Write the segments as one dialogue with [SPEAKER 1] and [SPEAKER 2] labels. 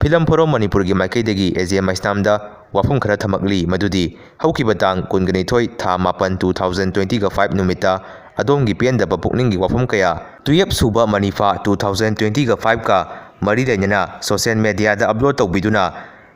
[SPEAKER 1] Film form ꯃꯅꯤꯄꯨꯔꯒꯤ ꯃꯥꯏꯀꯩꯗꯒꯤ ꯑꯦꯖꯦ ꯃꯩꯁꯅꯥꯝꯗ ꯋꯥꯐꯝ ꯈꯔ ꯊꯝꯃꯛꯂꯤ ꯃꯗꯨꯗꯤ ꯍꯧꯈꯤꯕ ꯇꯥꯡ 22 ꯊꯥ 7 2020 ꯅꯨꯃꯤꯠꯇ ꯑꯗꯣꯝꯒꯤ ꯄꯦꯟꯗꯕ ꯄꯨꯛꯅꯤꯡꯒꯤ ꯋꯥꯐꯝ ꯀꯌꯥ 12 ꯁꯨꯕ ꯃꯅꯤꯐꯥ 2020 ꯀ ꯃꯔꯤ ꯂꯩꯅꯅ ꯁꯣꯁꯤꯌꯦꯜ ꯃꯤꯗꯤꯌꯥꯗ ꯑꯞꯂꯣꯗ ꯇꯧꯕꯤꯗꯨꯅ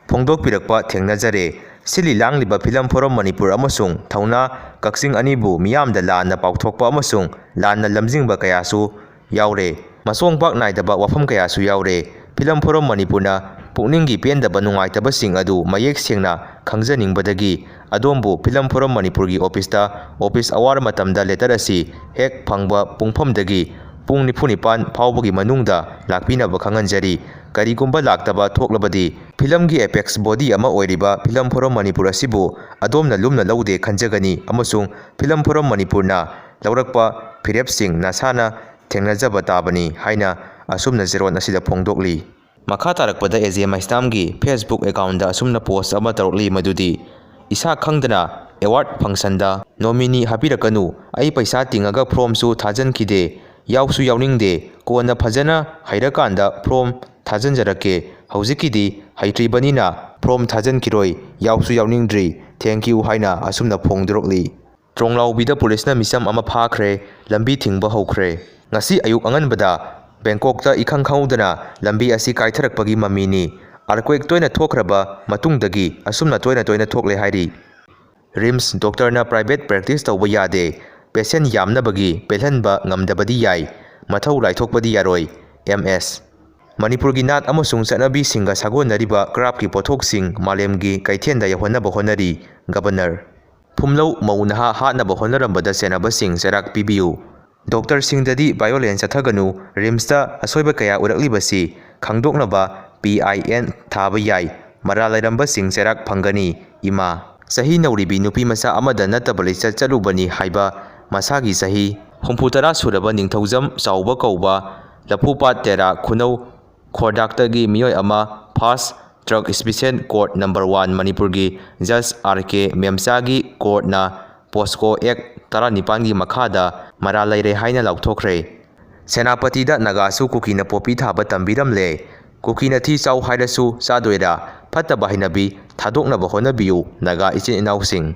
[SPEAKER 1] ꯐꯣꯡꯗꯣꯛꯄꯤꯔꯛꯄ ꯊꯦꯡꯅꯖꯔꯦ꯫ ꯁꯤꯜꯂꯤ ꯂꯥꯡꯂꯤꯕ ꯐꯤꯂꯝ ꯐꯣꯔꯝ ꯃꯅꯤꯄꯨꯔ ꯑꯃꯁꯨꯡ ꯊꯧꯅꯥ ꯀꯛꯆꯤꯡ ꯑꯅꯤꯕꯨ ꯃꯤꯌꯥꯝꯗ ꯂꯥꯟꯅ ꯄꯥꯎꯊꯣꯛꯄ ꯑꯃꯁꯨꯡ ꯂꯥꯟꯅ ꯂꯝꯖꯤꯡꯕ ꯀꯌꯥꯁꯨ ꯌꯥꯎꯔꯦ꯫ ꯃꯁꯣꯡ ꯄꯥꯛ ꯅꯥꯏꯗꯕ ꯋꯥꯐꯝ ꯀꯌꯥꯁꯨ ꯌꯥꯎꯔꯦ꯫ ꯐꯤꯂꯝ ꯐꯣꯔꯝ ꯃꯅꯤꯄꯨꯔꯅ ꯄꯨꯛꯅꯤꯡꯒꯤ ꯄꯦꯟꯗꯕ ꯅꯨꯡꯉꯥꯏꯇꯕꯁꯤꯡ ꯑꯗꯨ ꯃꯌꯦꯛ ꯁꯦꯡꯅ ꯈꯪꯖꯅꯤꯡꯕꯗꯒꯤ ꯑꯗꯣꯝꯕꯨ ꯐꯤꯂꯝ ꯐꯣꯔꯝ ꯃꯅꯤꯄꯨꯔꯒꯤ ꯑꯣꯐꯤꯁꯇ ꯑꯣꯐꯤꯁ ꯑꯋꯥꯔ ꯃꯇꯝꯗ ꯂꯦꯇꯔ ꯑꯁꯤ ꯍꯦꯛ ꯐꯪꯕ ꯄꯨꯡꯐꯝꯗꯒꯤ ꯄꯨꯡ 49 ꯐꯥꯎꯕꯒꯤ ꯃꯅꯨꯡꯗ ꯂꯥꯛꯄꯤꯅꯕ ꯈꯪꯍꯟꯖꯔꯤ꯫ ꯀꯔꯤꯒꯨꯝꯕ ꯂꯥꯛꯇꯕ ꯊꯣꯛꯂꯕꯗꯤ ꯐꯤꯂꯝꯒꯤ ꯑꯦꯄꯦꯛꯁ ꯕꯣꯗꯤ ꯑꯃ ꯑꯣꯏꯔꯤꯕ ꯐꯤꯂꯝ ꯐꯣꯔꯝ ꯃꯅꯤꯄꯨꯔ ꯑꯁꯤꯕꯨ ꯑꯗꯣꯝꯅ ꯂꯨꯝꯅ ꯂꯧꯗꯦ ꯈꯟꯖꯒꯅꯤ ꯑꯃꯁꯨꯡ ꯐꯤꯂꯝ ꯐꯣꯔꯝ ꯃꯅꯤꯄꯨꯔꯅ ꯂꯧꯔꯛꯄ ꯐꯤꯔꯦꯞꯁꯤꯡ ꯅꯁꯥꯅ ꯊꯦꯡꯅꯖꯕ ꯇꯥꯕꯅꯤ ꯍꯥꯏꯅ ꯑꯁꯨꯝꯅ ꯆꯦꯔꯣꯜ ꯑꯁꯤꯗ ꯐꯣꯡꯗꯣꯛꯂꯤ꯫ ꯃꯈꯥ ꯇꯥꯔꯛꯄꯗ ꯑꯦꯖꯦ ꯃꯩꯁꯅꯥꯝꯒꯤ ꯐꯦꯁꯕꯨꯛ ꯑꯦꯀꯥꯎꯟꯗ ꯑꯁꯨꯝꯅ ꯄꯣꯁꯠ ꯑꯃ ꯇꯧꯔꯛꯂꯤ ꯃꯗꯨꯗꯤ ꯏꯁꯥ ꯈꯪꯗꯅ ꯑꯦꯋꯥꯔꯗ ꯐꯪꯁꯟꯗ ꯅꯣꯃꯤꯅꯤ ꯍꯥꯞꯄꯤꯔꯛꯀꯅꯨ꯫ ꯑꯩ ꯄꯩꯁꯥ ꯇꯤꯡꯉꯒ ꯐꯣꯔꯝꯁꯨ ꯊꯥꯖꯟꯈꯤꯗꯦ, ꯌꯥꯎꯁꯨ ꯌꯥꯎꯅꯤꯡꯗꯦ, ꯀꯣꯟꯅ ꯐꯖꯅ ꯍꯩꯔꯀꯥꯟꯗ ꯐꯣꯔꯝ ꯊꯥꯖꯟꯖꯔꯛꯀꯦ꯫ ꯍꯧꯖꯤꯛꯀꯤꯗꯤ ꯍꯩꯇ꯭ꯔꯤꯕꯅꯤꯅ ꯐꯣꯔꯝ ꯊꯥꯖꯟꯈꯤꯔꯣꯏ, ꯌꯥꯎꯁꯨ ꯌꯥꯎꯅꯤꯡꯗ꯭ꯔꯤ, ꯊꯦꯡꯀ꯭ꯌꯨ ꯍꯥꯏꯅ ꯑꯁꯨꯝꯅ ꯐꯣꯡꯗꯣꯔꯛꯂꯤ꯫ ꯇ꯭ꯔꯣꯡꯂꯥꯎꯕꯤꯗ ꯄꯨꯂꯤꯁꯅ ꯃꯤꯆꯝ ꯑꯃ ꯐꯥꯈ꯭ꯔꯦ, ꯂꯝꯕꯤ ꯊꯤꯡꯕ ꯍꯧꯈ꯭ꯔꯦ꯫ ꯉꯁꯤ ꯑꯌꯨꯛ ꯑꯉꯟꯕꯗ ꯕꯦꯡꯀꯣꯛꯇ ꯏꯈꯪ ꯈꯪꯍꯧꯗꯅ ꯂꯝꯕꯤ ꯑꯁꯤ ꯀꯥꯏꯊꯔꯛꯄꯒꯤ ꯃꯃꯤꯅꯤ꯫ ꯑꯥꯔꯊꯀ꯭ꯋꯦꯛ ꯇꯣꯏꯅ ꯊꯣꯛꯈ꯭ꯔꯕ ꯃꯇꯨꯡꯗꯒꯤ ꯑꯁꯨꯝꯅ ꯇꯣꯏꯅ ꯊꯣꯛꯂꯦ ꯍꯥꯏꯔꯤ꯫ ꯔꯤꯝꯁ ꯗꯣꯛꯇꯔꯅ ꯄ꯭ꯔꯥꯏꯚꯦꯠ ꯄ꯭ꯔꯦꯛꯇꯤꯁ ꯇꯧꯕ ꯌꯥꯗꯦ, ꯄꯦꯁꯦꯟ ꯌꯥꯝꯅꯕꯒꯤ ꯄꯦꯜꯍꯟꯕ ꯉꯝꯗꯕꯗꯤ ꯌꯥꯏ, ꯃꯊꯧ ꯂꯥꯏꯊꯣꯛꯄꯗꯤ ꯌꯥꯔꯣꯏ꯫ MS ꯃꯅꯤꯄꯨꯔꯒꯤ ꯅꯥꯠ ꯑꯃꯁꯨꯡ ꯆꯠꯅꯕꯤꯁꯤꯡꯒ ꯁꯥꯒꯣꯟꯅꯔꯤꯕ ꯀ꯭ꯔꯥꯐꯀꯤ ꯄꯣꯠꯊꯣꯛꯁꯤꯡ ꯃꯥꯂꯦꯝꯒꯤ ꯀꯩꯊꯦꯜꯗ ꯌꯧꯍꯟꯅꯕ ꯍꯣꯠꯅꯔꯤ꯫ ꯒꯕꯔꯅꯔ ꯐꯨꯝꯂꯧ ꯃꯧ ꯅꯍꯥ ꯍꯥꯠꯅꯕ ꯍꯣꯠꯅꯔꯝꯕꯗ ꯁꯦꯟꯅꯕꯁꯤꯡ ꯆꯩꯔꯥꯛ ꯄꯤꯕꯤꯌꯨ꯫ ꯗꯣꯛꯇꯔꯁꯤꯡꯗꯗꯤ ꯚꯥꯏꯑꯣꯂꯦꯟꯁ ꯆꯠꯊꯒꯅꯨ꯫ ꯔꯤꯝꯁꯇ ꯑꯁꯣꯏꯕ ꯀꯌꯥ ꯎꯔꯛꯂꯤꯕꯁꯤ ꯈꯪꯗꯣꯛꯅꯕ PIN ꯊꯥꯕ ꯌꯥꯏ, ꯃꯔꯥꯜ ꯂꯩꯔꯝꯕꯁꯤꯡ ꯆꯩꯔꯥꯛ ꯐꯪꯒꯅꯤ꯫ ꯏꯃꯥ ꯆꯍꯤ ꯅꯧꯔꯤꯕꯤ ꯅꯨꯄꯤꯃꯆꯥ ꯑꯃꯗ ꯅꯠꯇꯕ ꯂꯤꯆꯠ ꯆꯠꯂꯨꯕꯅꯤ ꯍꯥꯏꯕ ꯃꯁꯥꯒꯤ ꯆꯍꯤ 60 ꯁꯨꯔꯕ ꯅꯤꯡꯊꯧꯖꯝ ꯆꯥꯎꯕ ꯀꯧꯕ ꯂꯐꯨꯄꯥꯠ ꯇꯦꯔꯥ ꯈꯨꯅꯧ ꯈꯣꯔꯗꯥꯛꯇꯒꯤ ꯃꯤꯑꯣꯏ ꯑꯃ first truck special court number 1 ꯃꯅꯤꯄꯨꯔꯒꯤ ꯖꯁ RK ꯃꯦꯝꯆꯥꯒꯤ ꯀꯣꯔꯠꯅ ꯄꯣꯁꯀꯣ ꯑꯦꯛ 19ꯒꯤ ꯃꯈꯥꯗ ꯃꯔꯥꯜ ꯂꯩꯔꯦ ꯍꯥꯏꯅ ꯂꯥꯎꯊꯣꯛꯈ꯭ꯔꯦ꯫ ꯁꯦꯅꯥꯄꯇꯤꯗ ꯅꯥꯒꯥꯁꯨ ꯀꯨꯀꯤꯅ ꯄꯣꯄꯤ ꯊꯥꯕ ꯇꯝꯕꯤꯔꯝꯂꯦ꯫ ꯀꯨꯀꯤꯅ ꯊꯤ ꯆꯥꯎ ꯍꯥꯏꯔꯁꯨ ꯆꯥꯗꯣꯏꯔꯥ? ꯐꯠꯇꯕ ꯍꯩꯅꯕꯤ ꯊꯥꯗꯣꯛꯅꯕ ꯍꯣꯠꯅꯕꯤꯌꯨ ꯅꯥꯒꯥ ꯏꯆꯤꯟ ꯏꯅꯥꯎꯁꯤꯡ꯫